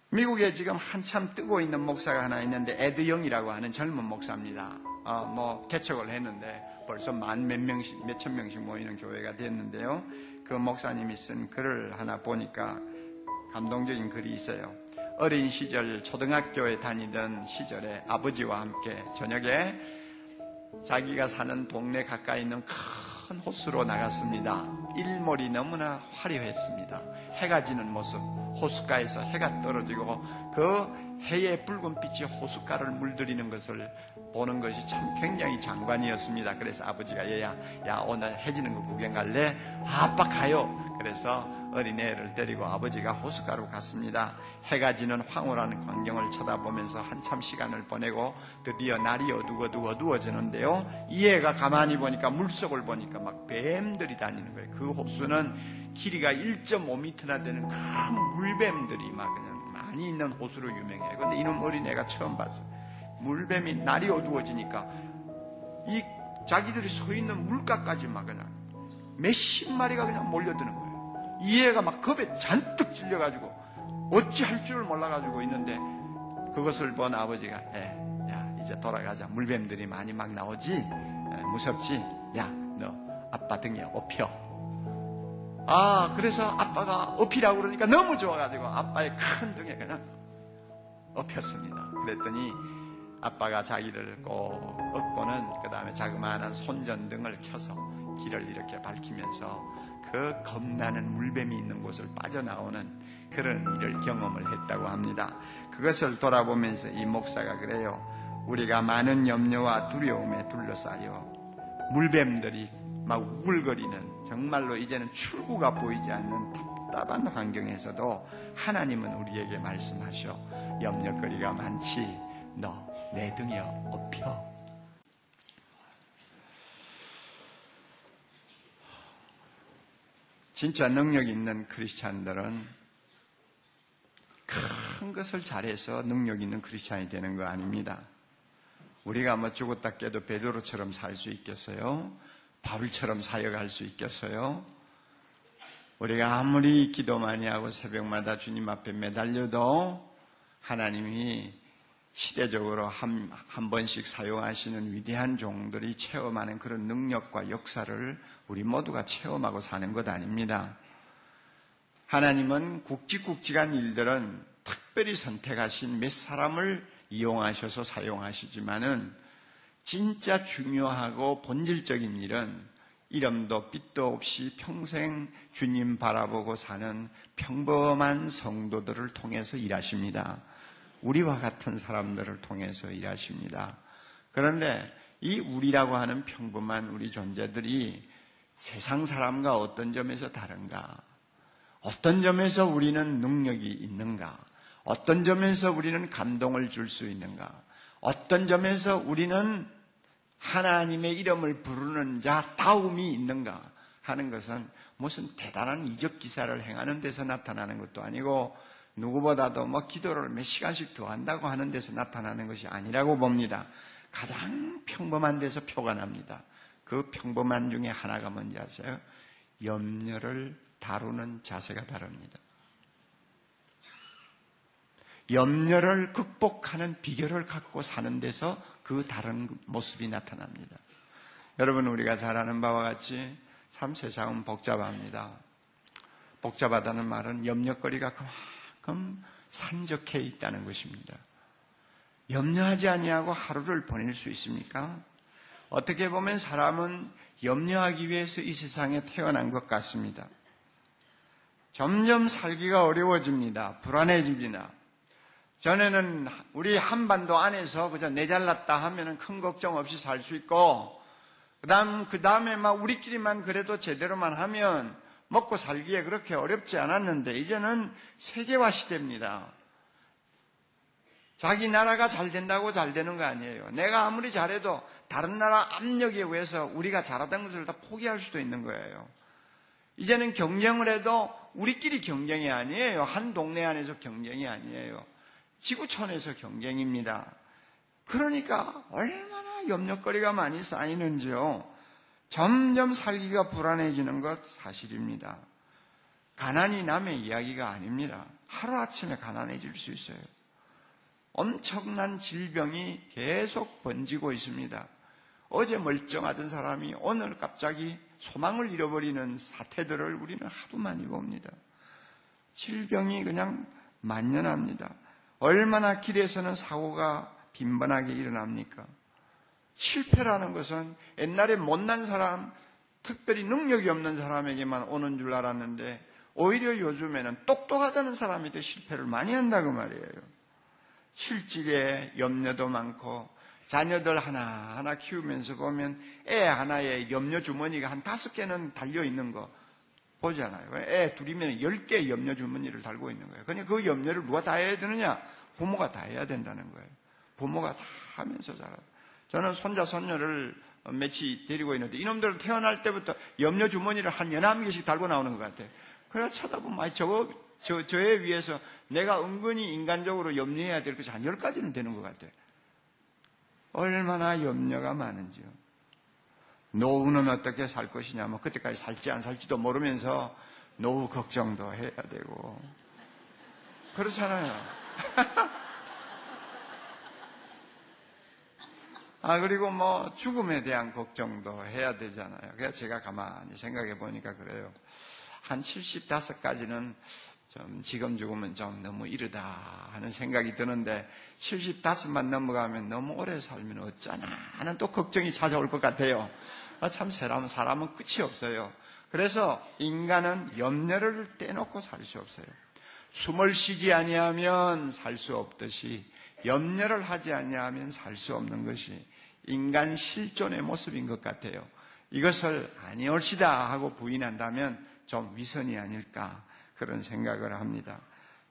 미국에 지금 한참 뜨고 있는 목사가 하나 있는데 에드 영이라고 하는 젊은 목사입니다. 개척을 했는데 벌써 몇천 명씩 모이는 교회가 됐는데요. 그 목사님이 쓴 글을 하나 보니까 감동적인 글이 있어요. 어린 시절 초등학교에 다니던 시절에 아버지와 함께 저녁에 자기가 사는 동네 가까이 있는 큰 호수로 나갔습니다. 일몰이 너무나 화려했습니다. 해가 지는 모습, 호숫가에서 해가 떨어지고 그 해의 붉은 빛이 호숫가를 물들이는 것을 보는 것이 참 굉장히 장관이었습니다. 그래서 아버지가 얘야 오늘 해 지는 거 구경 갈래? 아빠 가요. 그래서 어린애를 데리고 아버지가 호숫가로 갔습니다. 해가 지는 황홀한 광경을 쳐다보면서 한참 시간을 보내고 드디어 날이 어두워지는데요. 이 애가 가만히 보니까 물속을 보니까 막 뱀들이 다니는 거예요. 그 호수는 길이가 1.5m나 되는 큰 물뱀들이 막 그냥 많이 있는 호수로 유명해요. 근데 이놈 어린애가 처음 봤어요. 물뱀이 날이 어두워지니까 이 자기들이 서 있는 물가까지 막 그냥 몇십 마리가 그냥 몰려드는 거예요. 이 애가 막 겁에 잔뜩 질려가지고 어찌할 줄을 몰라가지고 있는데 그것을 본 아버지가 야 이제 돌아가자. 물뱀들이 많이 막 나오지? 무섭지? 야 너 아빠 등에 업혀. 그래서 아빠가 업히라고 그러니까 너무 좋아가지고 아빠의 큰 등에 그냥 업혔습니다. 그랬더니 아빠가 자기를 꼭 업고는 그 다음에 자그마한 손전등을 켜서 길을 이렇게 밝히면서 그 겁나는 물뱀이 있는 곳을 빠져나오는 그런 일을 경험을 했다고 합니다. 그것을 돌아보면서 이 목사가 그래요. 우리가 많은 염려와 두려움에 둘러싸여 물뱀들이 막 우글거리는 정말로 이제는 출구가 보이지 않는 답답한 환경에서도 하나님은 우리에게 말씀하셔. 염려거리가 많지? 너 내 등에 업혀. 진짜 능력 있는 크리스찬들은 큰 것을 잘해서 능력 있는 크리스찬이 되는 거 아닙니다. 우리가 죽었다 깨도 베드로처럼 살 수 있겠어요? 바울처럼 사역할 수 있겠어요? 우리가 아무리 기도 많이 하고 새벽마다 주님 앞에 매달려도 하나님이 시대적으로 한 번씩 사용하시는 위대한 종들이 체험하는 그런 능력과 역사를 우리 모두가 체험하고 사는 것 아닙니다. 하나님은 굵직굵직한 일들은 특별히 선택하신 몇 사람을 이용하셔서 사용하시지만은 진짜 중요하고 본질적인 일은 이름도 빛도 없이 평생 주님 바라보고 사는 평범한 성도들을 통해서 일하십니다. 우리와 같은 사람들을 통해서 일하십니다. 그런데 이 우리라고 하는 평범한 우리 존재들이 세상 사람과 어떤 점에서 다른가? 어떤 점에서 우리는 능력이 있는가? 어떤 점에서 우리는 감동을 줄 수 있는가? 어떤 점에서 우리는 하나님의 이름을 부르는 자다움이 있는가 하는 것은 무슨 대단한 이적 기사를 행하는 데서 나타나는 것도 아니고 누구보다도 기도를 몇 시간씩 더 한다고 하는 데서 나타나는 것이 아니라고 봅니다. 가장 평범한 데서 표가 납니다. 그 평범한 중에 하나가 뭔지 아세요? 염려를 다루는 자세가 다릅니다. 염려를 극복하는 비결을 갖고 사는 데서 그 다른 모습이 나타납니다. 여러분, 우리가 잘 아는 바와 같이 참 세상은 복잡합니다. 복잡하다는 말은 염려거리가 그만큼 산적해 있다는 것입니다. 염려하지 아니하고 하루를 보낼 수 있습니까? 어떻게 보면 사람은 염려하기 위해서 이 세상에 태어난 것 같습니다. 점점 살기가 어려워집니다. 불안해집니다. 전에는 우리 한반도 안에서 그저 내 잘났다 하면은 큰 걱정 없이 살 수 있고, 그 다음에 우리끼리만 그래도 제대로만 하면 먹고 살기에 그렇게 어렵지 않았는데, 이제는 세계화 시대입니다. 자기 나라가 잘 된다고 잘 되는 거 아니에요. 내가 아무리 잘해도 다른 나라 압력에 의해서 우리가 잘하던 것을 다 포기할 수도 있는 거예요. 이제는 경쟁을 해도 우리끼리 경쟁이 아니에요. 한 동네 안에서 경쟁이 아니에요. 지구촌에서 경쟁입니다. 그러니까 얼마나 염려거리가 많이 쌓이는지요. 점점 살기가 불안해지는 것 사실입니다. 가난이 남의 이야기가 아닙니다. 하루아침에 가난해질 수 있어요. 엄청난 질병이 계속 번지고 있습니다. 어제 멀쩡하던 사람이 오늘 갑자기 소망을 잃어버리는 사태들을 우리는 하도 많이 봅니다. 질병이 그냥 만연합니다. 얼마나 길에서는 사고가 빈번하게 일어납니까? 실패라는 것은 옛날에 못난 사람, 특별히 능력이 없는 사람에게만 오는 줄 알았는데 오히려 요즘에는 똑똑하다는 사람이 실패를 많이 한다고 말이에요. 실직에 염려도 많고 자녀들 하나하나 키우면서 보면 애 하나에 염려 주머니가 한 5개는 달려있는 거 보잖아요. 애 둘이면 10개의 염려 주머니를 달고 있는 거예요. 그러니까 그 염려를 누가 다 해야 되느냐? 부모가 다 해야 된다는 거예요. 부모가 다 하면서 자라요. 저는 손자 손녀를 며칠 데리고 있는데 이놈들은 태어날 때부터 염려 주머니를 한 11개씩 달고 나오는 것 같아요. 그래서 쳐다보면 저에 비해서 내가 은근히 인간적으로 염려해야 될 것이 한 10가지는 되는 것 같아요. 얼마나 염려가 많은지요. 노후는 어떻게 살 것이냐, 뭐 그때까지 살지 안 살지도 모르면서 노후 걱정도 해야 되고 그렇잖아요. 그리고 뭐 죽음에 대한 걱정도 해야 되잖아요. 그래서 제가 가만히 생각해 보니까 그래요. 한 75까지는 좀 지금 죽으면 좀 너무 이르다 하는 생각이 드는데 75만 넘어가면 너무 오래 살면 어쩌나 하는 또 걱정이 찾아올 것 같아요. 참 사람은 끝이 없어요. 그래서 인간은 염려를 떼놓고 살 수 없어요. 숨을 쉬지 아니하면 살 수 없듯이 염려를 하지 아니하면 살 수 없는 것이 인간 실존의 모습인 것 같아요. 이것을 아니올시다 하고 부인한다면 좀 위선이 아닐까 그런 생각을 합니다.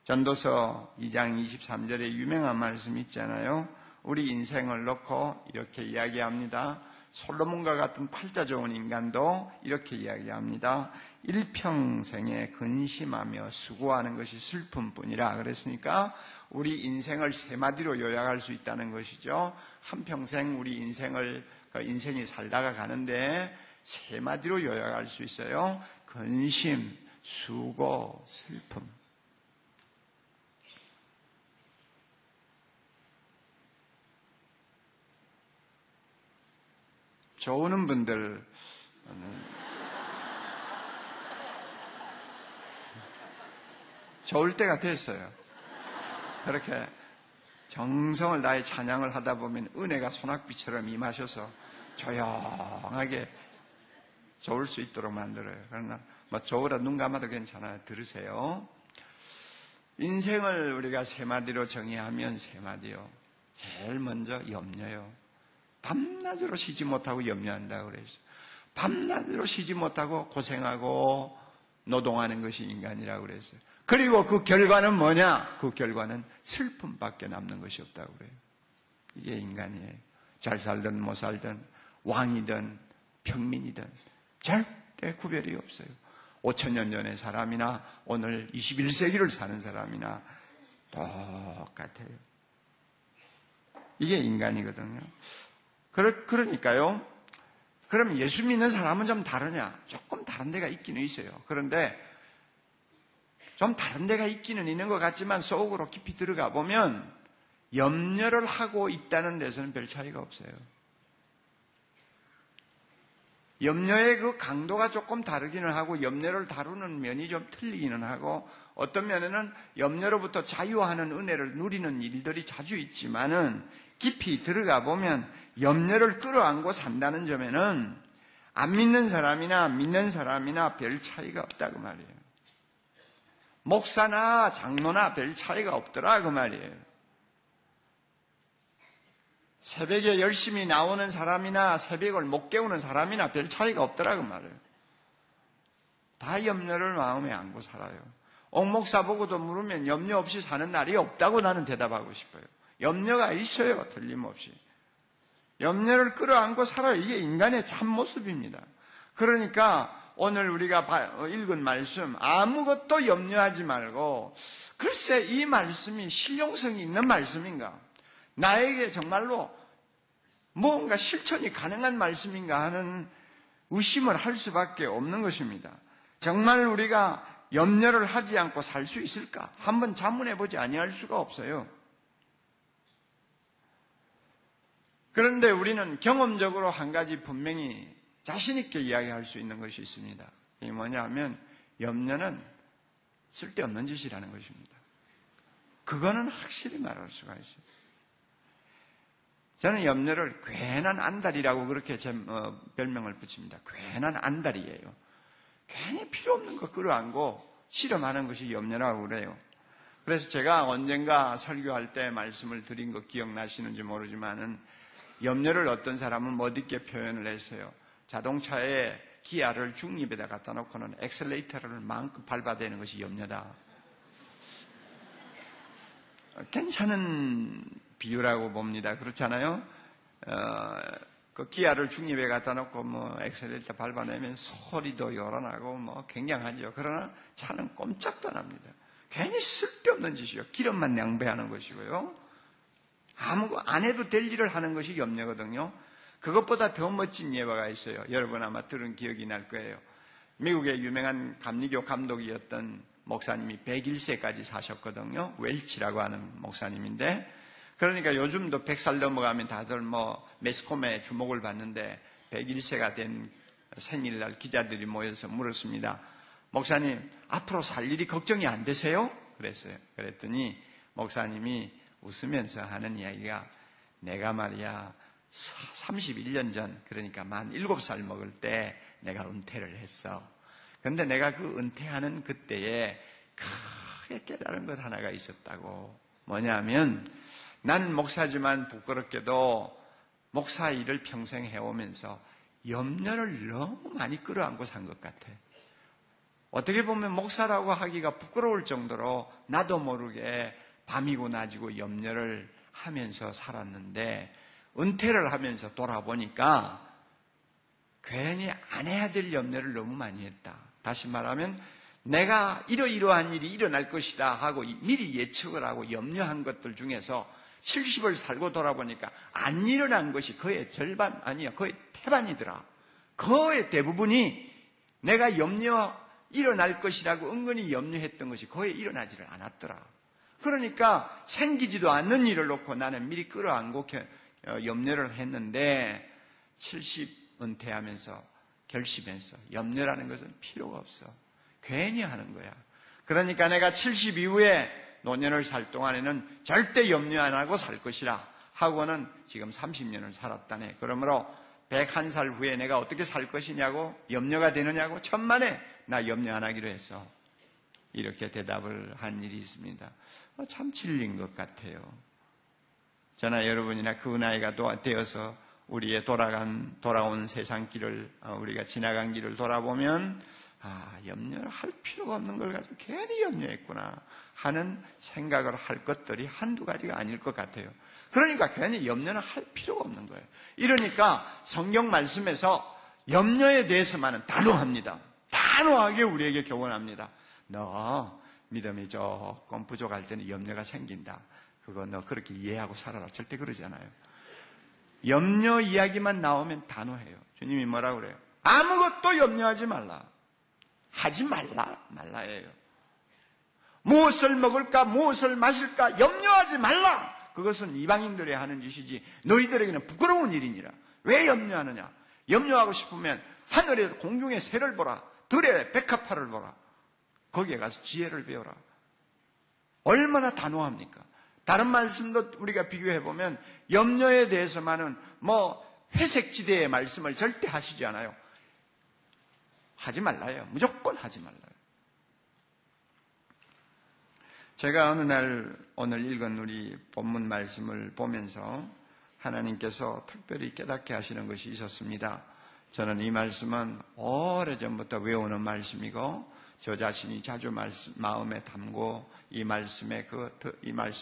전도서 2장 23절에 유명한 말씀이 있잖아요. 우리 인생을 놓고 이렇게 이야기합니다. 솔로몬과 같은 팔자 좋은 인간도 이렇게 이야기합니다. 일평생에 근심하며 수고하는 것이 슬픔뿐이라 그랬으니까 우리 인생을 세 마디로 요약할 수 있다는 것이죠. 한평생 우리 인생이 살다가 가는데 세 마디로 요약할 수 있어요. 근심, 수고, 슬픔. 좋으는 분들 좋을 때가 됐어요. 그렇게 정성을 다해 찬양을 하다 보면 은혜가 소낙비처럼 임하셔서 조용하게 좋을 수 있도록 만들어요. 그러나 뭐 좋으라 눈 감아도 괜찮아요. 들으세요. 인생을 우리가 세 마디로 정의하면 세 마디요. 제일 먼저 염려요. 밤낮으로 쉬지 못하고 염려한다고 그랬어요. 밤낮으로 쉬지 못하고 고생하고 노동하는 것이 인간이라고 그랬어요. 그리고 그 결과는 뭐냐? 그 결과는 슬픔밖에 남는 것이 없다고 그래요. 이게 인간이에요. 잘 살든 못 살든 왕이든 평민이든 절대 구별이 없어요. 5,000년 전의 사람이나 오늘 21세기를 사는 사람이나 똑같아요. 이게 인간이거든요. 그러니까요. 그럼 예수 믿는 사람은 좀 다르냐? 조금 다른 데가 있기는 있어요. 그런데 좀 다른 데가 있기는 있는 것 같지만 속으로 깊이 들어가 보면 염려를 하고 있다는 데서는 별 차이가 없어요. 염려의 그 강도가 조금 다르기는 하고 염려를 다루는 면이 좀 틀리기는 하고 어떤 면에는 염려로부터 자유하는 은혜를 누리는 일들이 자주 있지만은 깊이 들어가 보면 염려를 끌어안고 산다는 점에는 안 믿는 사람이나 믿는 사람이나 별 차이가 없다고 말이에요. 목사나 장로나 별 차이가 없더라 그 말이에요. 새벽에 열심히 나오는 사람이나 새벽을 못 깨우는 사람이나 별 차이가 없더라 그 말이에요. 다 염려를 마음에 안고 살아요. 옥 목사 보고도 물으면 염려 없이 사는 날이 없다고 나는 대답하고 싶어요. 염려가 있어요. 틀림없이. 염려를 끌어안고 살아요. 이게 인간의 참모습입니다. 그러니까 오늘 우리가 읽은 말씀 아무것도 염려하지 말고 글쎄 이 말씀이 실용성이 있는 말씀인가? 나에게 정말로 무언가 실천이 가능한 말씀인가 하는 의심을 할 수밖에 없는 것입니다. 정말 우리가 염려를 하지 않고 살 수 있을까? 한번 자문해보지 아니할 수가 없어요. 그런데 우리는 경험적으로 한 가지 분명히 자신 있게 이야기할 수 있는 것이 있습니다. 이게 뭐냐 하면 염려는 쓸데없는 짓이라는 것입니다. 그거는 확실히 말할 수가 있어요. 저는 염려를 괜한 안달이라고 그렇게 별명을 붙입니다. 괜한 안달이에요. 괜히 필요 없는 거 끌어안고 실험하는 것이 염려라고 그래요. 그래서 제가 언젠가 설교할 때 말씀을 드린 거 기억나시는지 모르지만은 염려를 어떤 사람은 멋있게 표현을 했어요. 자동차에 기아를 중립에다 갖다 놓고는 엑셀레이터를 마음껏 밟아대는 것이 염려다. 괜찮은 비유라고 봅니다. 그렇잖아요? 그 기아를 중립에 갖다 놓고 엑셀레이터 밟아내면 소리도 요란하고 굉장하죠. 그러나 차는 꼼짝도 안 합니다. 괜히 쓸데없는 짓이요. 기름만 낭비하는 것이고요. 아무 안 해도 될 일을 하는 것이 염려거든요. 그것보다 더 멋진 예화가 있어요. 여러분 아마 들은 기억이 날 거예요. 미국의 유명한 감리교 감독이었던 목사님이 101세까지 사셨거든요. 웰치라고 하는 목사님인데, 그러니까 요즘도 100살 넘어가면 다들 매스컴에 주목을 받는데 101세가 된 생일날 기자들이 모여서 물었습니다. 목사님, 앞으로 살 일이 걱정이 안 되세요? 그랬어요. 그랬더니 목사님이 웃으면서 하는 이야기가, 내가 말이야 31년 전, 그러니까 만 7살 먹을 때 내가 은퇴를 했어. 그런데 내가 그 은퇴하는 그때에 크게 깨달은 것 하나가 있었다고. 뭐냐면 나는 목사지만 부끄럽게도 목사 일을 평생 해오면서 염려를 너무 많이 끌어안고 산 것 같아. 어떻게 보면 목사라고 하기가 부끄러울 정도로 나도 모르게 밤이고 낮이고 염려를 하면서 살았는데, 은퇴를 하면서 돌아보니까 괜히 안 해야 될 염려를 너무 많이 했다. 다시 말하면 내가 이러이러한 일이 일어날 것이다 하고 미리 예측을 하고 염려한 것들 중에서 70을 살고 돌아보니까 안 일어난 것이 거의 절반, 아니야, 거의 태반이더라. 거의 대부분이 내가 일어날 것이라고 은근히 염려했던 것이 거의 일어나지를 않았더라. 그러니까 생기지도 않는 일을 놓고 나는 미리 끌어안고 염려를 했는데, 70 은퇴하면서 결심했어. 염려라는 것은 필요가 없어. 괜히 하는 거야. 그러니까 내가 70 이후에 노년을 살 동안에는 절대 염려 안 하고 살 것이라 하고는 지금 30년을 살았다네. 그러므로 101살 후에 내가 어떻게 살 것이냐고 염려가 되느냐고, 천만에 나 염려 안 하기로 했어. 이렇게 대답을 한 일이 있습니다. 참 진리인 것 같아요. 저나 여러분이나 그 나이가 되어서 우리의 돌아온 세상 길을, 우리가 지나간 길을 돌아보면, 염려를 할 필요가 없는 걸 가지고 괜히 염려했구나 하는 생각을 할 것들이 한두 가지가 아닐 것 같아요. 그러니까 괜히 염려는 할 필요가 없는 거예요. 이러니까 성경 말씀에서 염려에 대해서만은 단호합니다. 단호하게 우리에게 교훈합니다. 너 믿음이 조금 부족할 때는 염려가 생긴다. 그거 너 그렇게 이해하고 살아라. 절대 그러잖아요. 염려 이야기만 나오면 단호해요. 주님이 뭐라고 그래요? 아무것도 염려하지 말라. 하지 말라예요. 무엇을 먹을까, 무엇을 마실까 염려하지 말라. 그것은 이방인들이 하는 짓이지 너희들에게는 부끄러운 일이니라. 왜 염려하느냐? 염려하고 싶으면 하늘에 공중의 새를 보라. 들에 백합화를 보라. 거기에 가서 지혜를 배워라. 얼마나 단호합니까? 다른 말씀도 우리가 비교해보면 염려에 대해서만은 회색지대의 말씀을 절대 하시지 않아요. 하지 말라요. 무조건 하지 말라요. 제가 어느 날 오늘 읽은 우리 본문 말씀을 보면서 하나님께서 특별히 깨닫게 하시는 것이 있었습니다. 저는 이 말씀은 오래전부터 외우는 말씀이고 저 자신이 자주 마음에 담고 이 말씀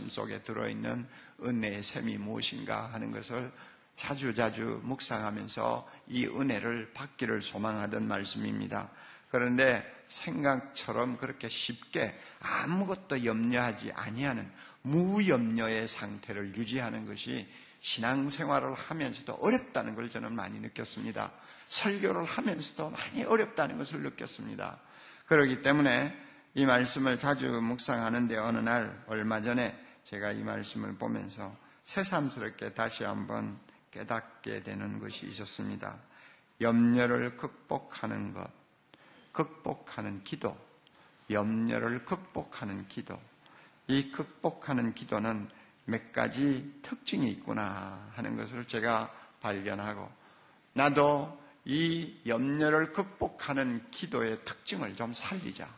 속에 들어있는 은혜의 셈이 무엇인가 하는 것을 자주 묵상하면서 이 은혜를 받기를 소망하던 말씀입니다. 그런데 생각처럼 그렇게 쉽게 아무것도 염려하지 아니하는 무염려의 상태를 유지하는 것이 신앙생활을 하면서도 어렵다는 걸 저는 많이 느꼈습니다. 설교를 하면서도 많이 어렵다는 것을 느꼈습니다. 그렇기 때문에 이 말씀을 자주 묵상하는데 어느 날 얼마 전에 제가 이 말씀을 보면서 새삼스럽게 다시 한번 깨닫게 되는 것이 있었습니다. 염려를 극복하는 것, 극복하는 기도, 염려를 극복하는 기도. 이 극복하는 기도는 몇 가지 특징이 있구나 하는 것을 제가 발견하고, 나도 이 염려를 극복하는 기도의 특징을 좀 살리자.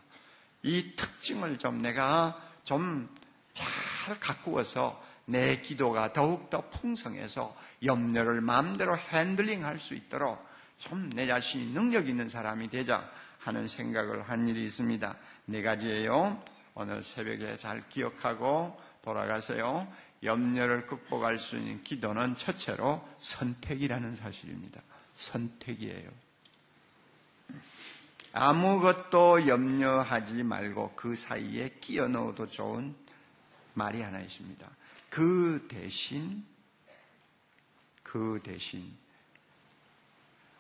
이 특징을 좀 내가 좀 잘 가꾸어서 내 기도가 더욱더 풍성해서 염려를 마음대로 핸들링할 수 있도록 좀 내 자신이 능력 있는 사람이 되자 하는 생각을 한 일이 있습니다. 4가지예요. 오늘 새벽에 잘 기억하고 돌아가세요. 염려를 극복할 수 있는 기도는 첫째로 선택이라는 사실입니다. 선택이에요. 아무것도 염려하지 말고 그 사이에 끼워 넣어도 좋은 말이 하나 있습니다. 그 대신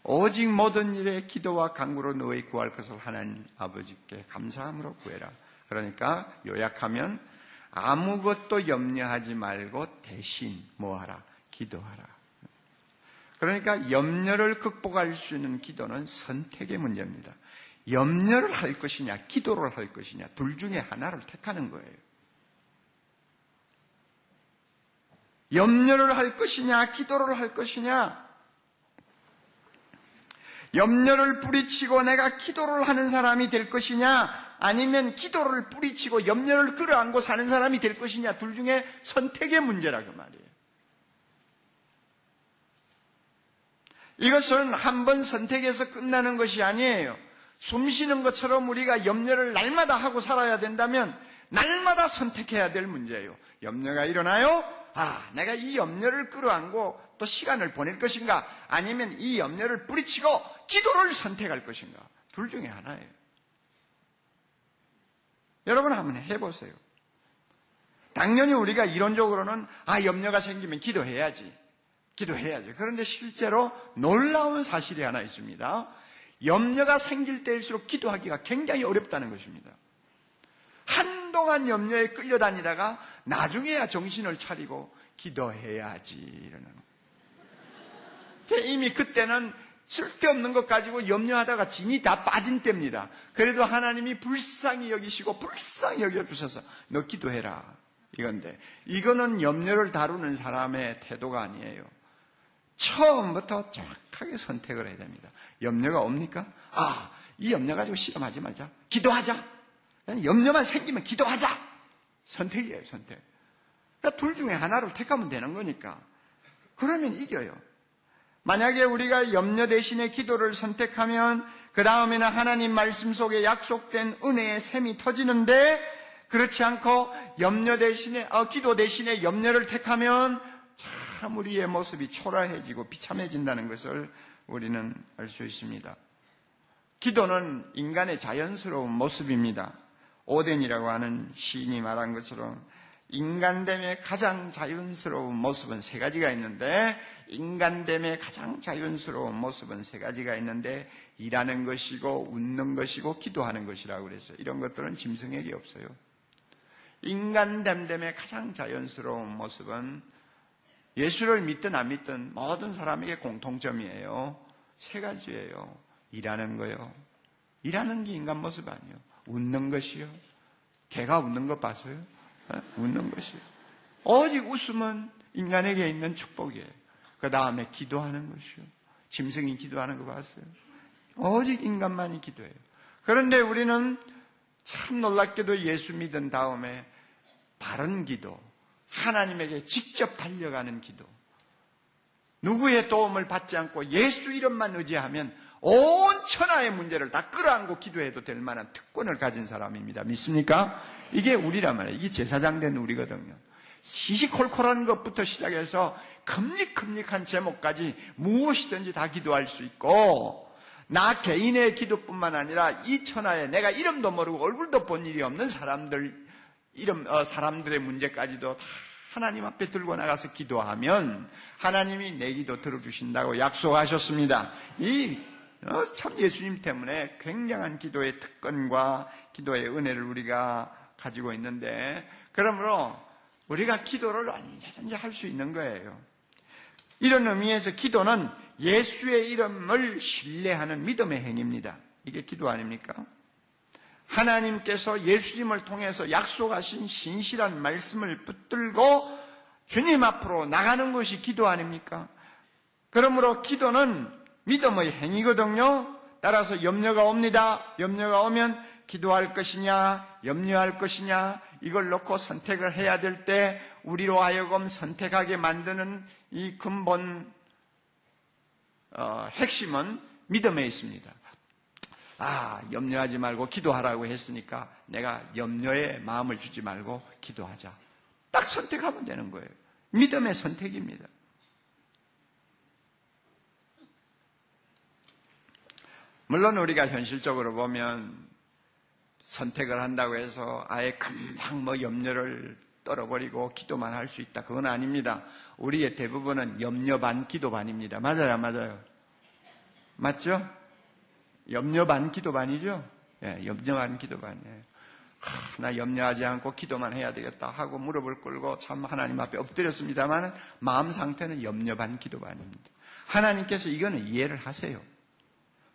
오직 모든 일에 기도와 간구로 너희 구할 것을 하나님 아버지께 감사함으로 구해라. 그러니까 요약하면 아무것도 염려하지 말고 대신 뭐하라? 기도하라. 그러니까 염려를 극복할 수 있는 기도는 선택의 문제입니다. 염려를 할 것이냐 기도를 할 것이냐 둘 중에 하나를 택하는 거예요. 염려를 할 것이냐 기도를 할 것이냐, 염려를 뿌리치고 내가 기도를 하는 사람이 될 것이냐, 아니면 기도를 뿌리치고 염려를 끌어안고 사는 사람이 될 것이냐, 둘 중에 선택의 문제라 그 말이에요. 이것은 한 번 선택해서 끝나는 것이 아니에요. 숨 쉬는 것처럼 우리가 염려를 날마다 하고 살아야 된다면 날마다 선택해야 될 문제예요. 염려가 일어나요? 내가 이 염려를 끌어안고 또 시간을 보낼 것인가, 아니면 이 염려를 뿌리치고 기도를 선택할 것인가, 둘 중에 하나예요. 여러분 한번 해보세요. 당연히 우리가 이론적으로는 염려가 생기면 기도해야지. 그런데 실제로 놀라운 사실이 하나 있습니다. 염려가 생길 때일수록 기도하기가 굉장히 어렵다는 것입니다. 한동안 염려에 끌려다니다가 나중에야 정신을 차리고 기도해야지 이러는. 이미 그때는 쓸데없는 것 가지고 염려하다가 진이 다 빠진 때입니다. 그래도 하나님이 불쌍히 여기시고 불쌍히 여겨주셔서 너 기도해라 이건데, 이거는 염려를 다루는 사람의 태도가 아니에요. 처음부터 정확하게 선택을 해야 됩니다. 염려가 옵니까? 이 염려 가지고 실험하지 말자. 기도하자. 염려만 생기면 기도하자. 선택이에요, 선택. 그러니까 둘 중에 하나를 택하면 되는 거니까. 그러면 이겨요. 만약에 우리가 염려 대신에 기도를 선택하면 그 다음에는 하나님 말씀 속에 약속된 은혜의 샘이 터지는데, 그렇지 않고 기도 대신에 염려를 택하면 참 우리의 모습이 초라해지고 비참해진다는 것을 우리는 알 수 있습니다. 기도는 인간의 자연스러운 모습입니다. 오덴이라고 하는 시인이 말한 것처럼 인간됨의 가장 자연스러운 모습은 3가지가 있는데, 일하는 것이고 웃는 것이고 기도하는 것이라고 그랬어요. 이런 것들은 짐승에게 없어요. 인간됨의 가장 자연스러운 모습은 예수를 믿든 안 믿든 모든 사람에게 공통점이에요. 3가지예요. 일하는 거요. 일하는 게 인간 모습 아니에요. 웃는 것이요. 개가 웃는 것 봤어요? 웃는 것이요. 오직 웃음은 인간에게 있는 축복이에요. 그 다음에 기도하는 것이요. 짐승이 기도하는 거 봤어요? 오직 인간만이 기도해요. 그런데 우리는 참 놀랍게도 예수 믿은 다음에 바른 기도, 하나님에게 직접 달려가는 기도, 누구의 도움을 받지 않고 예수 이름만 의지하면 온 천하의 문제를 다 끌어안고 기도해도 될 만한 특권을 가진 사람입니다. 믿습니까? 이게 우리란 말이에요. 이게 제사장 된 우리거든요. 시시콜콜한 것부터 시작해서 큼직큼직한 제목까지 무엇이든지 다 기도할 수 있고, 나 개인의 기도뿐만 아니라 이 천하에 내가 이름도 모르고 얼굴도 본 일이 없는 사람들의 문제까지도 다 하나님 앞에 들고 나가서 기도하면 하나님이 내 기도 들어주신다고 약속하셨습니다. 이 참 예수님 때문에 굉장한 기도의 특권과 기도의 은혜를 우리가 가지고 있는데, 그러므로 우리가 기도를 언제든지 할 수 있는 거예요. 이런 의미에서 기도는 예수의 이름을 신뢰하는 믿음의 행위입니다. 이게 기도 아닙니까? 하나님께서 예수님을 통해서 약속하신 신실한 말씀을 붙들고 주님 앞으로 나가는 것이 기도 아닙니까? 그러므로 기도는 믿음의 행위거든요. 따라서 염려가 옵니다. 염려가 오면 기도할 것이냐, 염려할 것이냐, 이걸 놓고 선택을 해야 될 때 우리로 하여금 선택하게 만드는 이 근본 핵심은 믿음에 있습니다. 염려하지 말고 기도하라고 했으니까 내가 염려에 마음을 주지 말고 기도하자. 딱 선택하면 되는 거예요. 믿음의 선택입니다. 물론 우리가 현실적으로 보면 선택을 한다고 해서 아예 금방 염려를 떨어버리고 기도만 할 수 있다. 그건 아닙니다. 우리의 대부분은 염려 반 기도 반입니다. 맞아요, 안 맞아요? 맞죠? 염려 반 기도 반이죠? 예, 염려 반 기도 반이에요. 나 염려하지 않고 기도만 해야 되겠다 하고 무릎을 꿇고 참 하나님 앞에 엎드렸습니다만 마음 상태는 염려 반 기도 반입니다. 하나님께서 이거는 이해를 하세요.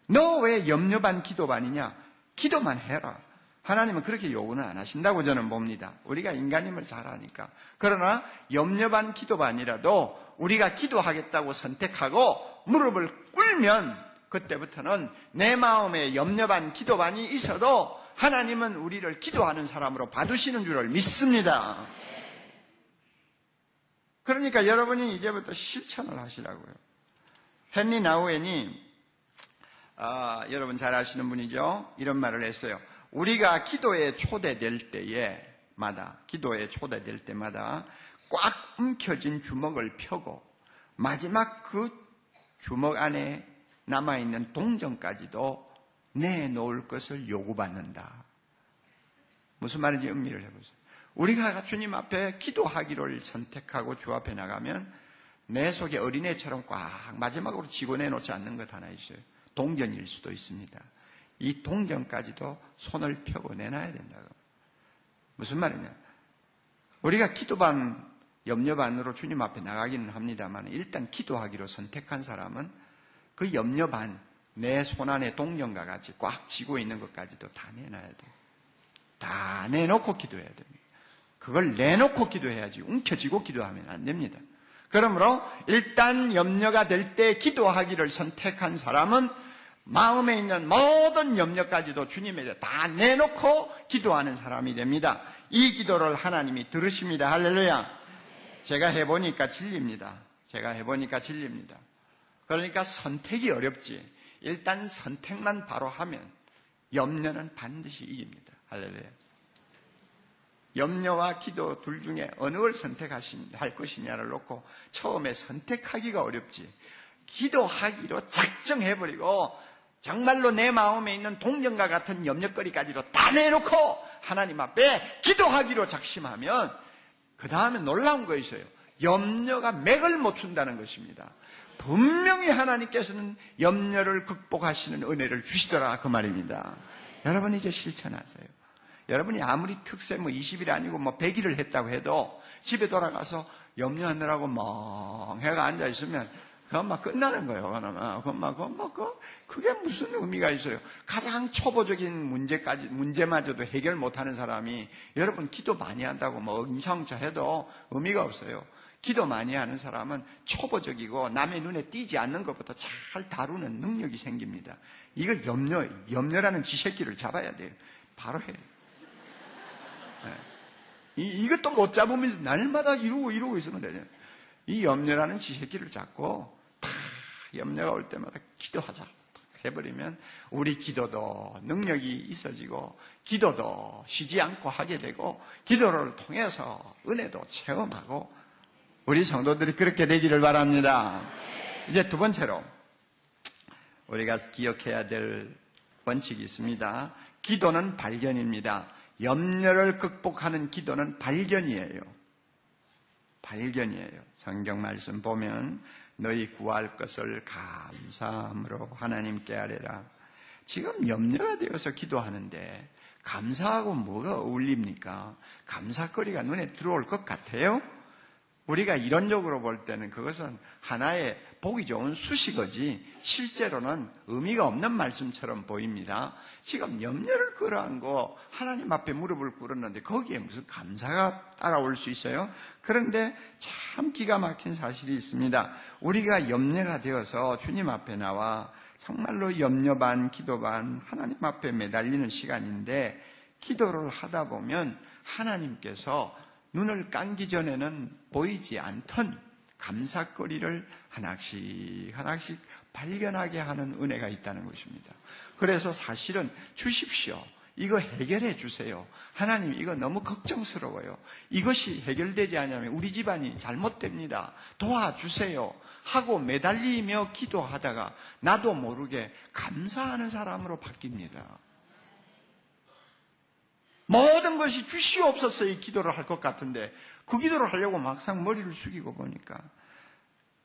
너 왜 염려 반 기도 반이냐? 기도만 해라. 하나님은 그렇게 요구는 안 하신다고 저는 봅니다. 우리가 인간임을 잘 아니까. 그러나 염려 반 기도 반이라도 우리가 기도하겠다고 선택하고 무릎을 꿇으면 그때부터는 내 마음에 염려 반 기도 반이 있어도 하나님은 우리를 기도하는 사람으로 봐두시는 줄을 믿습니다. 그러니까 여러분이 이제부터 실천을 하시라고요. 헨리 나우엔이 여러분 잘 아시는 분이죠. 이런 말을 했어요. 우리가 기도에 초대될 때마다 꽉 움켜진 주먹을 펴고 마지막 그 주먹 안에 남아있는 동전까지도 내놓을 것을 요구받는다. 무슨 말인지 음미를 해보세요. 우리가 주님 앞에 기도하기를 선택하고 주 앞에 나가면 내 속에 어린애처럼 꽉 마지막으로 쥐고 내놓지 않는 것 하나 있어요. 동전일 수도 있습니다. 이 동전까지도 손을 펴고 내놔야 된다고. 무슨 말이냐? 우리가 기도 반, 염려 반으로 주님 앞에 나가기는 합니다만 일단 기도하기로 선택한 사람은 그 염려 반, 내 손 안에 동전과 같이 꽉 쥐고 있는 것까지도 다 내놔야 돼요. 다 내놓고 기도해야 됩니다. 그걸 내놓고 기도해야지 움켜쥐고 기도하면 안 됩니다. 그러므로 일단 염려가 될 때 기도하기를 선택한 사람은 마음에 있는 모든 염려까지도 주님에게 다 내놓고 기도하는 사람이 됩니다. 이 기도를 하나님이 들으십니다. 할렐루야. 제가 해보니까 진리입니다. 그러니까 선택이 어렵지. 일단 선택만 바로 하면 염려는 반드시 이깁니다. 할렐루야. 염려와 기도 둘 중에 어느 걸 선택할 것이냐를 놓고 처음에 선택하기가 어렵지. 기도하기로 작정해버리고 정말로 내 마음에 있는 동전과 같은 염려거리까지도 다 내놓고 하나님 앞에 기도하기로 작심하면 그 다음에 놀라운 거 있어요. 염려가 맥을 못 춘다는 것입니다. 분명히 하나님께서는 염려를 극복하시는 은혜를 주시더라 그 말입니다. 여러분 이제 실천하세요. 여러분이 아무리 특세 20일 아니고 100일을 했다고 해도 집에 돌아가서 염려하느라고 멍해가 앉아있으면 그건 막 끝나는 거예요. 그게 무슨 의미가 있어요? 가장 초보적인 문제마저도 해결 못하는 사람이 여러분 기도 많이 한다고 엄청차 해도 의미가 없어요. 기도 많이 하는 사람은 초보적이고 남의 눈에 띄지 않는 것부터 잘 다루는 능력이 생깁니다. 이거 염려라는 쥐새끼를 잡아야 돼요. 바로 해요. 네. 이것도 못 잡으면서 날마다 이러고 있으면 되죠. 이 염려라는 쥐새끼를 잡고 다 염려가 올 때마다 기도하자 해버리면 우리 기도도 능력이 있어지고 기도도 쉬지 않고 하게 되고 기도를 통해서 은혜도 체험하고 우리 성도들이 그렇게 되기를 바랍니다. 이제 두 번째로 우리가 기억해야 될 원칙이 있습니다. 기도는 발견입니다. 염려를 극복하는 기도는 발견이에요. 성경 말씀 보면 너희 구할 것을 감사함으로 하나님께 아뢰라. 지금 염려가 되어서 기도하는데 감사하고 뭐가 어울립니까? 감사거리가 눈에 들어올 것 같아요? 우리가 이론적으로 볼 때는 그것은 하나의 보기 좋은 수식어지 실제로는 의미가 없는 말씀처럼 보입니다. 지금 염려를 끌어안고 하나님 앞에 무릎을 꿇었는데 거기에 무슨 감사가 따라올 수 있어요? 그런데 참 기가 막힌 사실이 있습니다. 우리가 염려가 되어서 주님 앞에 나와 정말로 염려 반 기도 반 하나님 앞에 매달리는 시간인데 기도를 하다 보면 하나님께서 눈을 감기 전에는 보이지 않던 감사거리를 하나씩 발견하게 하는 은혜가 있다는 것입니다. 그래서 사실은 주십시오. 이거 해결해 주세요. 하나님 이거 너무 걱정스러워요. 이것이 해결되지 않으면 우리 집안이 잘못됩니다. 도와주세요. 하고 매달리며 기도하다가 나도 모르게 감사하는 사람으로 바뀝니다. 모든 것이 주시옵소서 이 기도를 할 것 같은데 그 기도를 하려고 막상 머리를 숙이고 보니까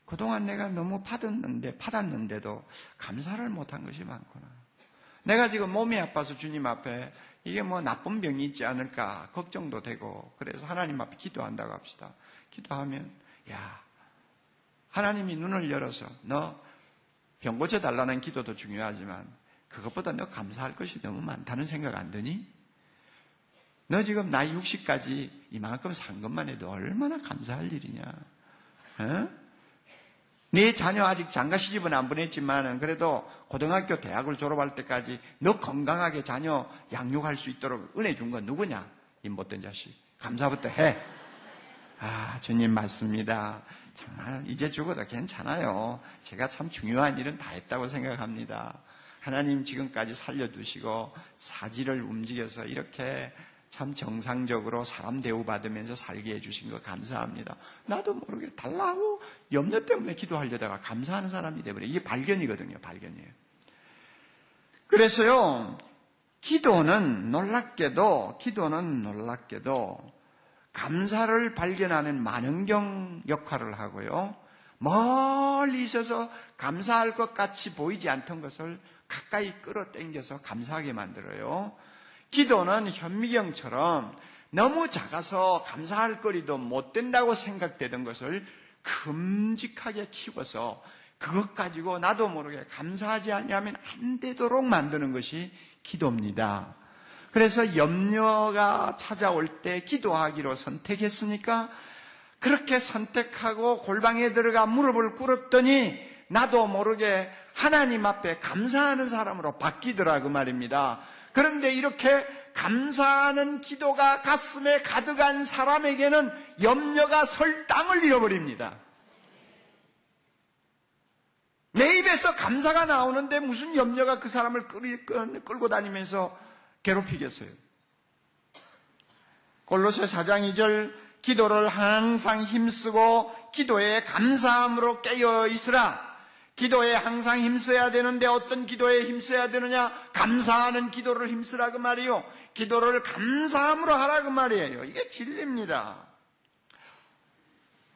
그동안 내가 너무 받았는데도 감사를 못한 것이 많구나. 내가 지금 몸이 아파서 주님 앞에 이게 뭐 나쁜 병이 있지 않을까 걱정도 되고 그래서 하나님 앞에 기도한다고 합시다. 기도하면 야 하나님이 눈을 열어서 너 병 고쳐달라는 기도도 중요하지만 그것보다 너 감사할 것이 너무 많다는 생각 안 드니? 너 지금 나이 60까지 이만큼 산 것만 해도 얼마나 감사할 일이냐. 어? 네 자녀 아직 장가 시집은 안 보냈지만 그래도 고등학교 대학을 졸업할 때까지 너 건강하게 자녀 양육할 수 있도록 은혜 준 건 누구냐? 이 못된 자식. 감사부터 해. 아, 주님 맞습니다. 정말 이제 죽어도 괜찮아요. 제가 참 중요한 일은 다 했다고 생각합니다. 하나님 지금까지 살려두시고 사지를 움직여서 이렇게 참 정상적으로 사람 대우받으면서 살게 해주신 거 감사합니다. 나도 모르게 달라고 염려 때문에 기도하려다가 감사하는 사람이 되버려요. 이게 발견이거든요. 발견이에요. 그래서요. 기도는 놀랍게도 감사를 발견하는 만원경 역할을 하고요. 멀리 있어서 감사할 것 같이 보이지 않던 것을 가까이 끌어당겨서 감사하게 만들어요. 기도는 현미경처럼 너무 작아서 감사할 거리도 못 된다고 생각되던 것을 큼직하게 키워서 그것 가지고 나도 모르게 감사하지 않으면 안 되도록 만드는 것이 기도입니다. 그래서 염려가 찾아올 때 기도하기로 선택했으니까 그렇게 선택하고 골방에 들어가 무릎을 꿇었더니 나도 모르게 하나님 앞에 감사하는 사람으로 바뀌더라고 말입니다. 그런데 이렇게 감사하는 기도가 가슴에 가득한 사람에게는 염려가 설 땅을 잃어버립니다. 내 입에서 감사가 나오는데 무슨 염려가 그 사람을 끌고 다니면서 괴롭히겠어요. 골로새 4장 2절 기도를 항상 힘쓰고 기도에 감사함으로 깨어 있으라. 기도에 항상 힘써야 되는데 어떤 기도에 힘써야 되느냐? 감사하는 기도를 힘쓰라 그 말이요. 기도를 감사함으로 하라 그 말이에요. 이게 진리입니다.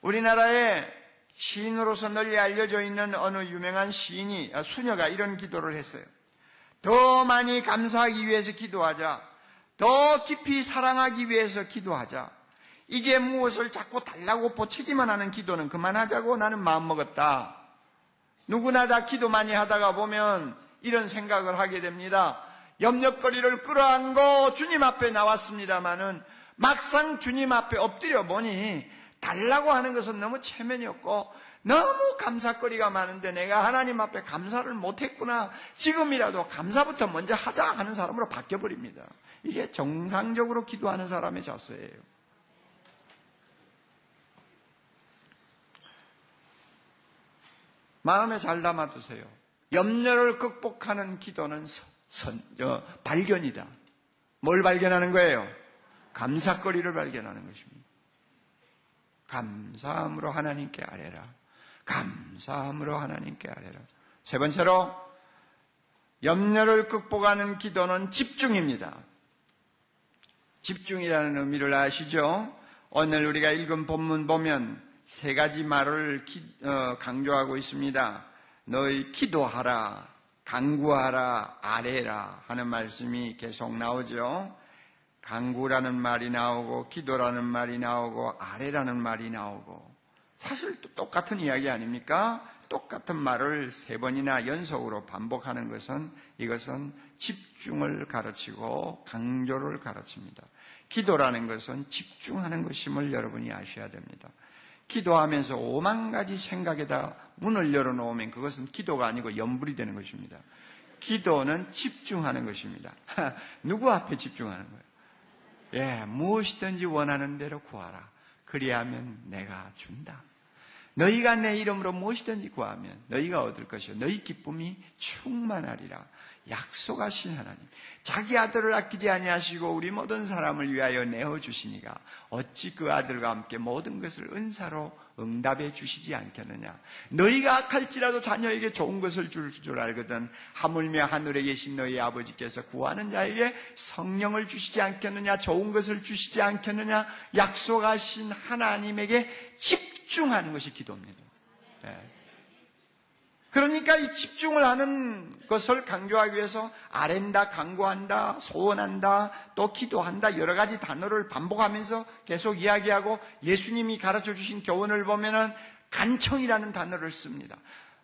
우리나라에 시인으로서 널리 알려져 있는 어느 유명한 시인이 수녀가 이런 기도를 했어요. 더 많이 감사하기 위해서 기도하자. 더 깊이 사랑하기 위해서 기도하자. 이제 무엇을 자꾸 달라고 보채기만 하는 기도는 그만하자고 나는 마음먹었다. 누구나 다 기도 많이 하다가 보면 이런 생각을 하게 됩니다. 염려거리를 끌어안고 주님 앞에 나왔습니다마는 막상 주님 앞에 엎드려 보니 달라고 하는 것은 너무 체면이 없고 너무 감사거리가 많은데 내가 하나님 앞에 감사를 못했구나. 지금이라도 감사부터 먼저 하자 하는 사람으로 바뀌어버립니다. 이게 정상적으로 기도하는 사람의 자세예요. 마음에 잘 담아두세요. 염려를 극복하는 기도는 발견이다. 뭘 발견하는 거예요? 감사거리를 발견하는 것입니다. 감사함으로 하나님께 아뢰라. 감사함으로 하나님께 아뢰라. 세 번째로 염려를 극복하는 기도는 집중입니다. 집중이라는 의미를 아시죠? 오늘 우리가 읽은 본문 보면 세 가지 말을 강조하고 있습니다. 너희 기도하라, 간구하라, 아뢰라 하는 말씀이 계속 나오죠. 간구라는 말이 나오고 기도라는 말이 나오고 아뢰라는 말이 나오고, 사실 똑같은 이야기 아닙니까? 똑같은 말을 세 번이나 연속으로 반복하는 것은, 이것은 집중을 가르치고 강조를 가르칩니다. 기도라는 것은 집중하는 것임을 여러분이 아셔야 됩니다. 기도하면서 5만 가지 생각에다 문을 열어놓으면 그것은 기도가 아니고 염불이 되는 것입니다. 기도는 집중하는 것입니다. 누구 앞에 집중하는 거예요? 예, 무엇이든지 원하는 대로 구하라. 그리하면 내가 준다. 너희가 내 이름으로 무엇이든지 구하면 너희가 얻을 것이요 너희 기쁨이 충만하리라. 약속하신 하나님, 자기 아들을 아끼지 아니하시고 우리 모든 사람을 위하여 내어주시니가 어찌 그 아들과 함께 모든 것을 은사로 응답해 주시지 않겠느냐. 너희가 악할지라도 자녀에게 좋은 것을 줄 알거든 하물며 하늘에 계신 너희 아버지께서 구하는 자에게 성령을 주시지 않겠느냐. 좋은 것을 주시지 않겠느냐. 약속하신 하나님에게 집중하는 것이 기도입니다. 네. 그러니까 이 집중을 하는 것을 강조하기 위해서 아랜다, 간구한다, 소원한다, 또 기도한다, 여러 가지 단어를 반복하면서 계속 이야기하고, 예수님이 가르쳐 주신 교훈을 보면은 간청이라는 단어를 씁니다.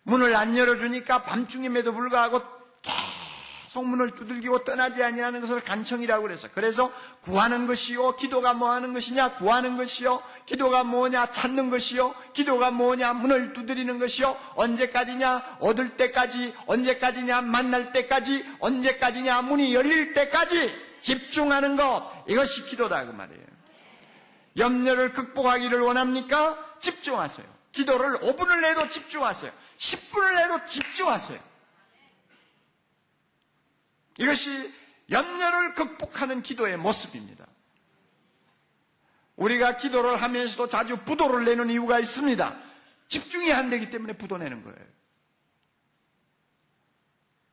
문을 안 열어주니까 밤중임에도 불구하고 계속 문을 두들기고 떠나지 아니하는 것을 간청이라고 그랬어요. 그래서 구하는 것이요, 기도가 뭐 하는 것이냐? 구하는 것이요. 기도가 뭐냐? 찾는 것이요. 기도가 뭐냐? 문을 두드리는 것이요. 언제까지냐? 얻을 때까지. 언제까지냐? 만날 때까지. 언제까지냐? 문이 열릴 때까지 집중하는 것, 이것이 기도다 그 말이에요. 염려를 극복하기를 원합니까? 집중하세요. 기도를 5분을 내도 집중하세요. 10분을 내도 집중하세요. 이것이 염려를 극복하는 기도의 모습입니다. 우리가 기도를 하면서도 자주 부도를 내는 이유가 있습니다. 집중이 안 되기 때문에 부도 내는 거예요.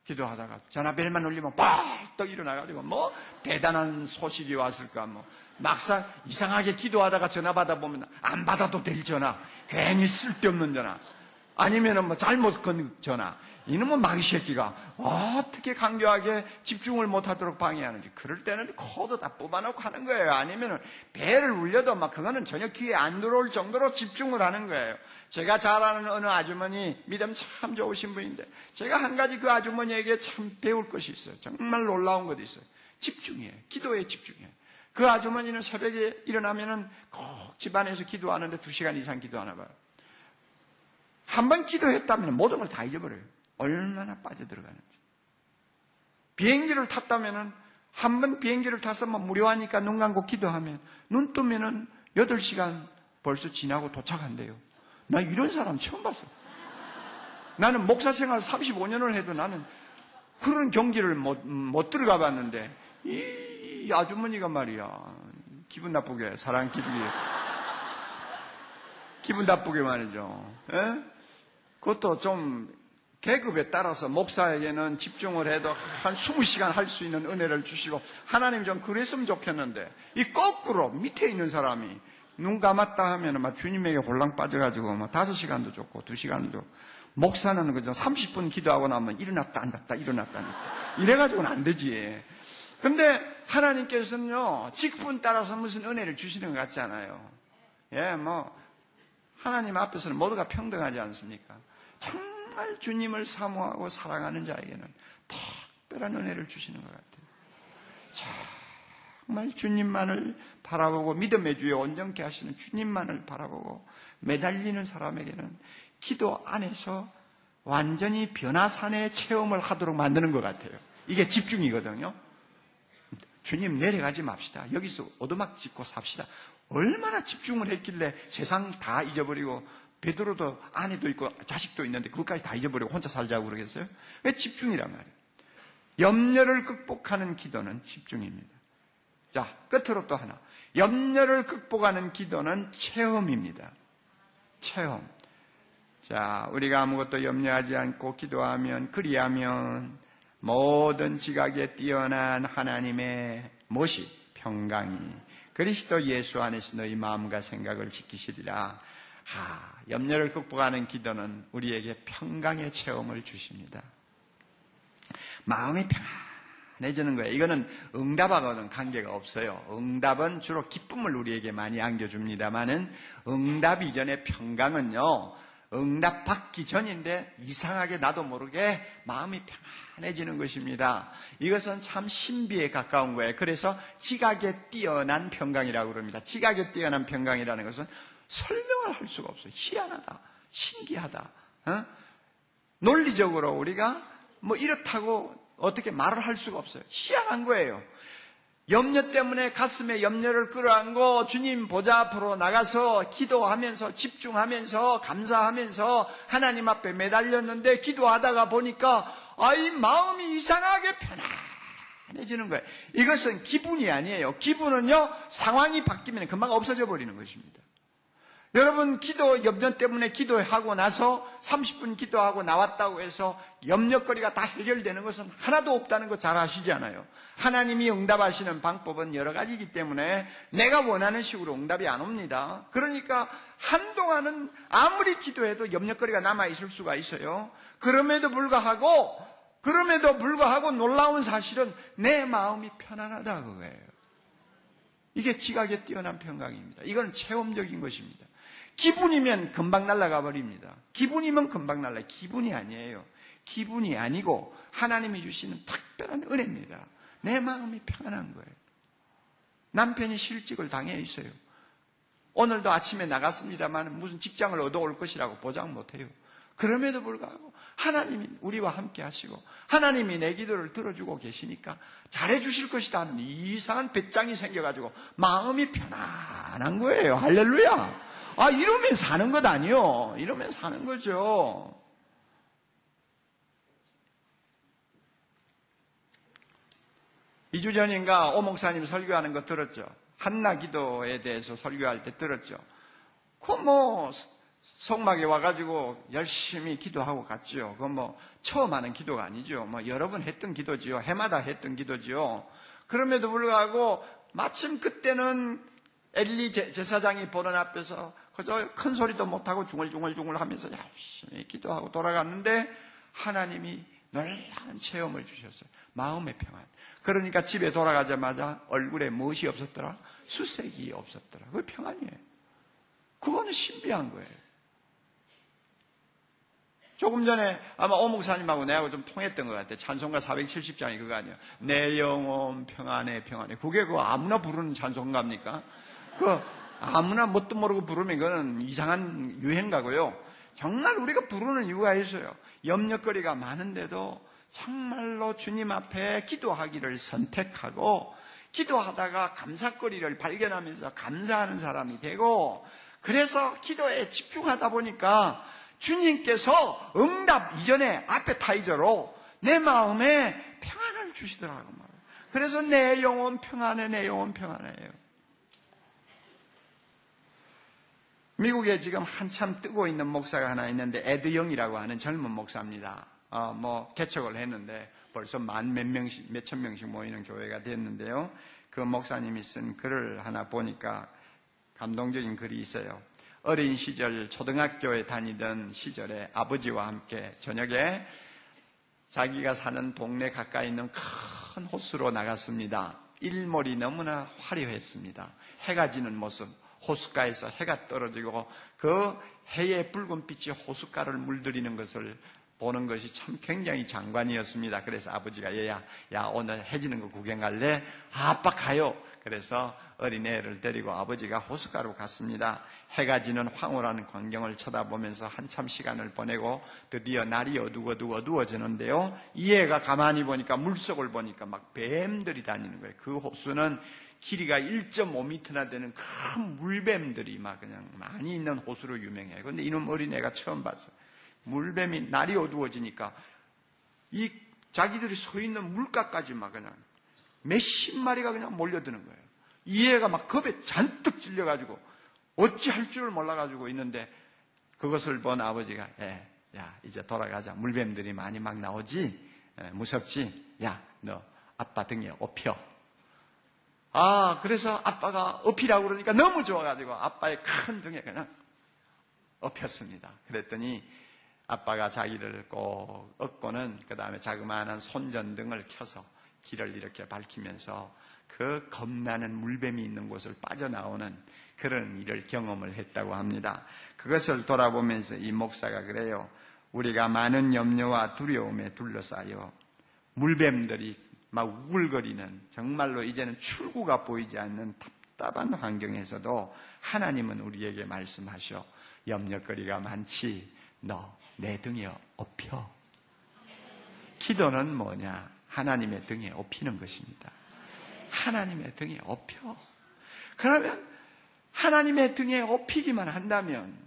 기도하다가 전화벨만 울리면 벌떡 일어나가지고 뭐 대단한 소식이 왔을까, 뭐 막상 이상하게 기도하다가 전화 받아보면 안 받아도 될 전화, 괜히 쓸데없는 전화, 아니면은 뭐 잘못 건 전화, 이놈의 마귀 새끼가 어떻게 강조하게 집중을 못하도록 방해하는지. 그럴 때는 코드 다 뽑아놓고 하는 거예요. 아니면은 배를 울려도 막 그거는 전혀 귀에 안 들어올 정도로 집중을 하는 거예요. 제가 잘 아는 어느 아주머니, 믿음 참 좋으신 분인데, 제가 한 가지 그 아주머니에게 참 배울 것이 있어요. 정말 놀라운 것이 있어요. 집중이에요. 기도에 집중이에요. 그 아주머니는 새벽에 일어나면은 꼭 집안에서 기도하는데 2시간 이상 기도하나 봐요. 한번 기도했다면 모든 걸 다 잊어버려요. 얼마나 빠져들어가는지. 비행기를 탔다면은, 한 번 비행기를 타서 뭐 무료하니까 눈 감고 기도하면, 눈 뜨면은 8시간 벌써 지나고 도착한대요. 나 이런 사람 처음 봤어. 나는 목사 생활 35년을 해도 나는 그런 경지를 못 들어가 봤는데, 이 아주머니가 말이야, 기분 나쁘게, 사랑 기분 나쁘게 말이죠. 에? 그것도 좀 계급에 따라서 목사에게는 집중을 해도 한 20시간 할 수 있는 은혜를 주시고, 하나님 좀 그랬으면 좋겠는데, 이 거꾸로 밑에 있는 사람이 눈 감았다 하면은 막 주님에게 홀랑 빠져가지고 막 5시간도 좋고 2시간도, 목사는 그저 30분 기도하고 나면 일어났다 앉았다 일어났다 앉았다 이래가지고는 안 되지. 근데 하나님께서는요, 직분 따라서 무슨 은혜를 주시는 것 같지 않아요. 예, 뭐 하나님 앞에서는 모두가 평등하지 않습니까? 정말 주님을 사모하고 사랑하는 자에게는 특별한 은혜를 주시는 것 같아요. 정말 주님만을 바라보고 믿음의 주에 온전케 하시는 주님만을 바라보고 매달리는 사람에게는 기도 안에서 완전히 변화산의 체험을 하도록 만드는 것 같아요. 이게 집중이거든요. 주님 내려가지 맙시다. 여기서 오두막 짓고 삽시다. 얼마나 집중을 했길래 세상 다 잊어버리고, 베드로도 아내도 있고 자식도 있는데 그것까지 다 잊어버리고 혼자 살자고 그러겠어요? 왜 집중이란 말이에요. 염려를 극복하는 기도는 집중입니다. 자, 끝으로 또 하나. 염려를 극복하는 기도는 체험입니다. 체험. 자, 우리가 아무것도 염려하지 않고 기도하면, 그리하면 모든 지각에 뛰어난 하나님의 무엇이? 평강이 그리스도 예수 안에서 너희 마음과 생각을 지키시리라. 염려를 극복하는 기도는 우리에게 평강의 체험을 주십니다. 마음이 평안해지는 거예요. 이거는 응답하고는 관계가 없어요. 응답은 주로 기쁨을 우리에게 많이 안겨줍니다만은 응답 이전의 평강은요, 응답 받기 전인데 이상하게 나도 모르게 마음이 평안해지는 것입니다. 이것은 참 신비에 가까운 거예요. 그래서 지각에 뛰어난 평강이라고 그럽니다. 지각에 뛰어난 평강이라는 것은 설명을 할 수가 없어요. 희한하다, 신기하다. 논리적으로 우리가 뭐 이렇다고 어떻게 말을 할 수가 없어요. 희한한 거예요. 염려 때문에 가슴에 염려를 끌어안고 주님 보좌 앞으로 나가서 기도하면서 집중하면서 감사하면서 하나님 앞에 매달렸는데 기도하다가 보니까 이 마음이 이상하게 편안해지는 거예요. 이것은 기분이 아니에요. 기분은요, 상황이 바뀌면 금방 없어져 버리는 것입니다. 여러분, 염려 때문에 기도하고 나서 30분 기도하고 나왔다고 해서 염려거리가 다 해결되는 것은 하나도 없다는 거 잘 아시잖아요. 하나님이 응답하시는 방법은 여러 가지이기 때문에 내가 원하는 식으로 응답이 안 옵니다. 그러니까 한동안은 아무리 기도해도 염려거리가 남아있을 수가 있어요. 그럼에도 불구하고 놀라운 사실은 내 마음이 편안하다 그거예요. 이게 지각에 뛰어난 평강입니다. 이건 체험적인 것입니다. 기분이면 금방 날아가 버립니다. 기분이면 금방 날아요. 기분이 아니에요. 기분이 아니고 하나님이 주시는 특별한 은혜입니다. 내 마음이 평안한 거예요. 남편이 실직을 당해 있어요. 오늘도 아침에 나갔습니다만 무슨 직장을 얻어올 것이라고 보장 못해요. 그럼에도 불구하고 하나님이 우리와 함께 하시고 하나님이 내 기도를 들어주고 계시니까 잘해주실 것이다 하는 이상한 배짱이 생겨가지고 마음이 편안한 거예요. 할렐루야. 이러면 사는 것 아니요. 이러면 사는 거죠. 2주 전인가 오 목사님 설교하는 거 들었죠. 한나 기도에 대해서 설교할 때 들었죠. 성막에 와가지고 열심히 기도하고 갔죠. 처음 하는 기도가 아니죠. 여러 번 했던 기도지요. 해마다 했던 기도지요. 그럼에도 불구하고 마침 그때는 엘리 제사장이 보는 앞에서 그저 큰 소리도 못하고 중얼중얼 하면서 열심히 기도하고 돌아갔는데 하나님이 놀라운 체험을 주셨어요. 마음의 평안. 그러니까 집에 돌아가자마자 얼굴에 무엇이 없었더라? 수색이 없었더라. 그게 평안이에요. 그거는 신비한 거예요. 조금 전에 아마 오 목사님하고 내하고 좀 통했던 것 같아요. 찬송가 470장이 그거 아니에요. 내 영혼 평안해 평안해. 그게 아무나 부르는 찬송가입니까? 아무나 뭣도 모르고 부르면 이거는 이상한 유행가고요. 정말 우리가 부르는 이유가 있어요. 염려거리가 많은데도 정말로 주님 앞에 기도하기를 선택하고 기도하다가 감사거리를 발견하면서 감사하는 사람이 되고 그래서 기도에 집중하다 보니까 주님께서 응답 이전에 아페타이저로 내 마음에 평안을 주시더라고 말이에요. 그래서 내 영혼 평안해, 내 영혼 평안해요. 미국에 지금 한참 뜨고 있는 목사가 하나 있는데 에드 영이라고 하는 젊은 목사입니다. 개척을 했는데 벌써 몇천 명씩 모이는 교회가 됐는데요. 그 목사님이 쓴 글을 하나 보니까 감동적인 글이 있어요. 어린 시절 초등학교에 다니던 시절에 아버지와 함께 저녁에 자기가 사는 동네 가까이 있는 큰 호수로 나갔습니다. 일몰이 너무나 화려했습니다. 해가 지는 모습, 호숫가에서 해가 떨어지고 그 해의 붉은 빛이 호숫가를 물들이는 것을 보는 것이 참 굉장히 장관이었습니다. 그래서 아버지가 얘야 오늘 해 지는 거 구경 갈래? 아빠 가요. 그래서 어린애를 데리고 아버지가 호숫가로 갔습니다. 해가 지는 황홀한 광경을 쳐다보면서 한참 시간을 보내고 드디어 날이 어두워지는데요. 이 애가 가만히 보니까 물속을 보니까 막 뱀들이 다니는 거예요. 그 호수는 길이가 1.5m나 되는 큰 물뱀들이 막 그냥 많이 있는 호수로 유명해요. 그런데 이놈 어린애가 처음 봤어요. 물뱀이 날이 어두워지니까 이 자기들이 서 있는 물가까지 막 그냥 몇십 마리가 그냥 몰려드는 거예요. 이 애가 막 겁에 잔뜩 질려가지고 어찌할 줄을 몰라가지고 있는데 그것을 본 아버지가 야 이제 돌아가자. 물뱀들이 많이 막 나오지? 무섭지? 야 너 아빠 등에 업혀. 그래서 아빠가 업히라고 그러니까 너무 좋아가지고 아빠의 큰 등에 그냥 엎혔습니다. 그랬더니 아빠가 자기를 꼭 업고는 그 다음에 자그마한 손전등을 켜서 길을 이렇게 밝히면서 그 겁나는 물뱀이 있는 곳을 빠져나오는 그런 일을 경험을 했다고 합니다. 그것을 돌아보면서 이 목사가 그래요. 우리가 많은 염려와 두려움에 둘러싸여 물뱀들이 막 우글거리는 정말로 이제는 출구가 보이지 않는 답답한 환경에서도 하나님은 우리에게 말씀하셔. 염려거리가 많지. 너 내 등에 업혀. 기도는 뭐냐? 하나님의 등에 업히는 것입니다. 하나님의 등에 업혀. 그러면 하나님의 등에 업히기만 한다면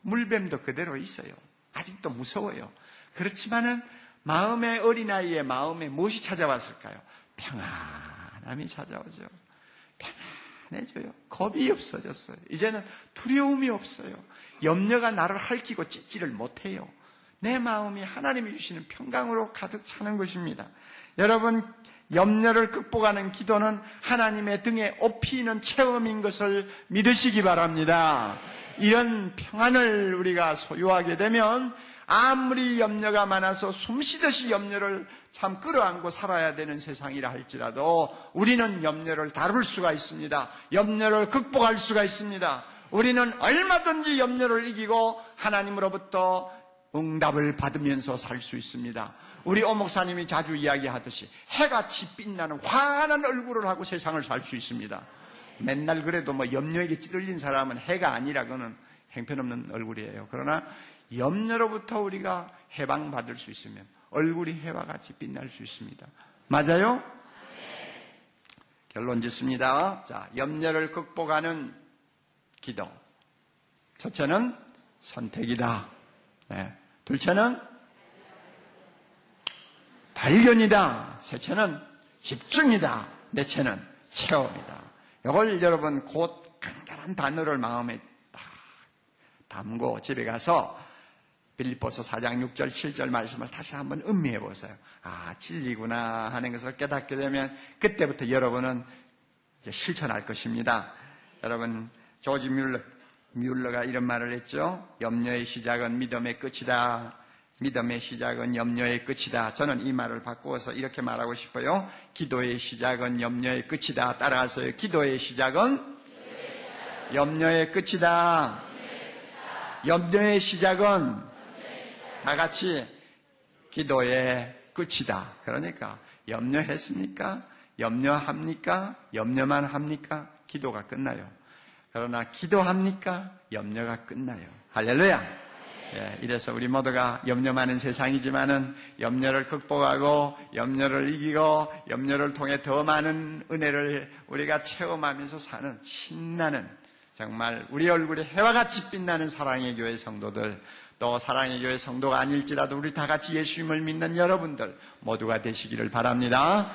물뱀도 그대로 있어요. 아직도 무서워요. 그렇지만은 마음의 어린아이의 마음에 무엇이 찾아왔을까요? 평안함이 찾아오죠. 편안해져요. 겁이 없어졌어요. 이제는 두려움이 없어요. 염려가 나를 핥히고 찢지를 못해요. 내 마음이 하나님이 주시는 평강으로 가득 차는 것입니다. 여러분, 염려를 극복하는 기도는 하나님의 등에 업히는 체험인 것을 믿으시기 바랍니다. 이런 평안을 우리가 소유하게 되면 아무리 염려가 많아서 숨쉬듯이 염려를 참 끌어안고 살아야 되는 세상이라 할지라도 우리는 염려를 다룰 수가 있습니다. 염려를 극복할 수가 있습니다. 우리는 얼마든지 염려를 이기고 하나님으로부터 응답을 받으면서 살 수 있습니다. 우리 오 목사님이 자주 이야기하듯이 해같이 빛나는 환한 얼굴을 하고 세상을 살 수 있습니다. 맨날 그래도 염려에게 찌들린 사람은 해가 아니라 그는 형편없는 얼굴이에요. 그러나 염려로부터 우리가 해방받을 수 있으면 얼굴이 해와 같이 빛날 수 있습니다. 맞아요? 결론 짓습니다. 자, 염려를 극복하는 기도. 첫째는 선택이다. 네. 둘째는 발견이다. 셋째는 집중이다. 넷째는 체험이다. 이걸 여러분 곧 간단한 단어를 마음에 딱 담고 집에 가서 빌립보서 4장 6절 7절 말씀을 다시 한번 음미해 보세요. 아, 진리구나 하는 것을 깨닫게 되면 그때부터 여러분은 이제 실천할 것입니다. 여러분, 조지 뮬러가 이런 말을 했죠. 염려의 시작은 믿음의 끝이다. 믿음의 시작은 염려의 끝이다. 저는 이 말을 바꾸어서 이렇게 말하고 싶어요. 기도의 시작은 염려의 끝이다. 따라하세요. 기도의 시작은 염려의 끝이다. 염려의 시작은 다 같이 기도의 끝이다. 그러니까 염려했습니까? 염려합니까? 염려만 합니까? 기도가 끝나요. 그러나 기도합니까? 염려가 끝나요. 할렐루야. 예, 이래서 우리 모두가 염려 많은 세상이지만은 염려를 극복하고 염려를 이기고 염려를 통해 더 많은 은혜를 우리가 체험하면서 사는 신나는 정말 우리 얼굴에 해와 같이 빛나는 사랑의 교회 성도들, 또 사랑의 교회 성도가 아닐지라도 우리 다 같이 예수님을 믿는 여러분들 모두가 되시기를 바랍니다.